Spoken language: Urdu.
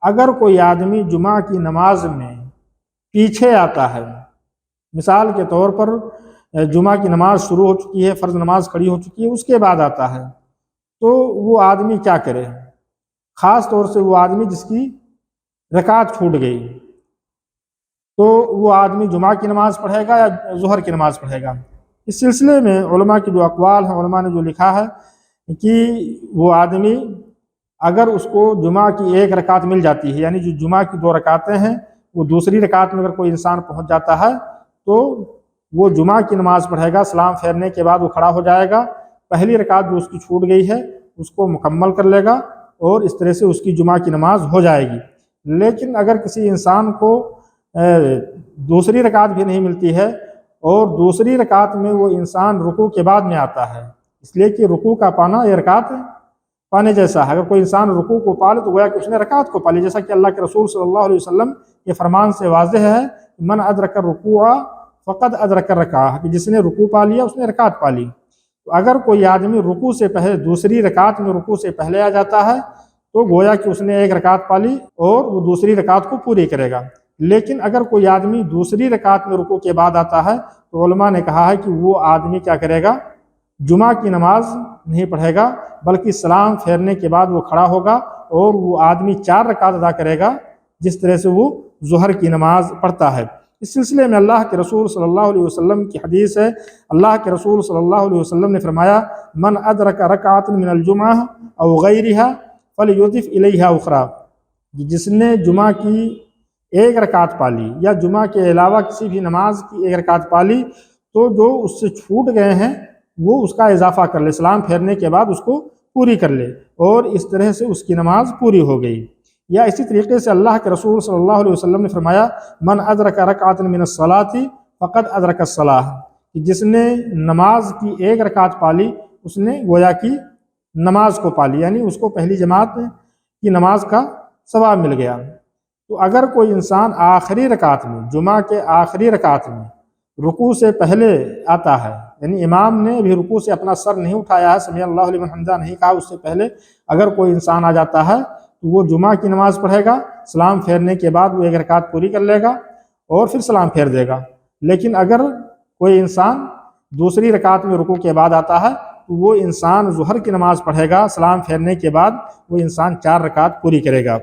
اگر کوئی آدمی جمعہ کی نماز میں پیچھے آتا ہے، مثال کے طور پر جمعہ کی نماز شروع ہو چکی ہے، فرض نماز کھڑی ہو چکی ہے، اس کے بعد آتا ہے، تو وہ آدمی کیا کرے؟ خاص طور سے وہ آدمی جس کی رکعت چھوٹ گئی، تو وہ آدمی جمعہ کی نماز پڑھے گا یا ظہر کی نماز پڑھے گا؟ اس سلسلے میں علماء کی جو اقوال ہیں، علماء نے جو لکھا ہے کہ وہ آدمی اگر اس کو جمعہ کی ایک رکعت مل جاتی ہے، یعنی جو جمعہ کی 2 رکعتیں ہیں، وہ دوسری رکعت میں اگر کوئی انسان پہنچ جاتا ہے تو وہ جمعہ کی نماز پڑھے گا، سلام پھیرنے کے بعد وہ کھڑا ہو جائے گا، پہلی رکعت جو اس کی چھوٹ گئی ہے اس کو مکمل کر لے گا، اور اس طرح سے اس کی جمعہ کی نماز ہو جائے گی۔ لیکن اگر کسی انسان کو دوسری رکعت بھی نہیں ملتی ہے اور دوسری رکعت میں وہ انسان رکوع کے بعد میں آتا ہے، اس لیے کہ رکوع کا پانا یہ رکعت پانے جیسا ہے، اگر کوئی انسان رکوع کو پالے تو گویا کہ اس نے رکعت کو پالی، جیسا کہ اللہ کے رسول صلی اللہ علیہ وسلم کے فرمان سے واضح ہے، من ادرک الرکوع فقد ادرک الرکعہ، کہ جس نے رکوع پا لیا اس نے رکعت پالی۔ تو اگر کوئی آدمی رکوع سے پہلے دوسری رکعت میں رکوع سے پہلے آ جاتا ہے تو گویا کہ اس نے ایک رکعت پالی اور وہ دوسری رکعت کو پوری کرے گا۔ لیکن اگر کوئی آدمی دوسری رکعت میں رکوع کے بعد آتا ہے تو علماء نے کہا ہے کہ وہ آدمی کیا کرے گا؟ جمعہ کی نماز نہیں پڑھے گا، بلکہ سلام پھیرنے کے بعد وہ کھڑا ہوگا اور وہ آدمی 4 رکعت ادا کرے گا جس طرح سے وہ ظہر کی نماز پڑھتا ہے۔ اس سلسلے میں اللہ کے رسول صلی اللہ علیہ وسلم کی حدیث ہے، اللہ کے رسول صلی اللہ علیہ وسلم نے فرمایا، من ادرک رکعۃ من الجمعہ او غیرہا فلیضف الیہا اخری، جس نے جمعہ کی ایک رکعت پالی یا جمعہ کے علاوہ کسی بھی نماز کی ایک رکعت پالی تو جو اس سے چھوٹ گئے ہیں وہ اس کا اضافہ کر لے، سلام پھیرنے کے بعد اس کو پوری کر لے، اور اس طرح سے اس کی نماز پوری ہو گئی۔ یا اسی طریقے سے اللہ کے رسول صلی اللہ علیہ وسلم نے فرمایا، من ادرک رکعۃ من الصلاۃ فقد ادرک الصلاۃ، کہ جس نے نماز کی ایک رکعت پالی اس نے گویا کی نماز کو پالی، یعنی اس کو پہلی جماعت کی نماز کا ثواب مل گیا۔ تو اگر کوئی انسان آخری رکعت میں، جمعہ کے آخری رکعت میں رکوع سے پہلے آتا ہے، یعنی امام نے ابھی رکوع سے اپنا سر نہیں اٹھایا ہے، سمیع اللہ لمن حمدہ نہیں کہا، اس سے پہلے اگر کوئی انسان آ جاتا ہے تو وہ جمعہ کی نماز پڑھے گا، سلام پھیرنے کے بعد وہ ایک رکعت پوری کر لے گا اور پھر سلام پھیر دے گا۔ لیکن اگر کوئی انسان دوسری رکعت میں رکوع کے بعد آتا ہے تو وہ انسان ظہر کی نماز پڑھے گا، سلام پھیرنے کے بعد وہ انسان 4 رکعت پوری کرے گا۔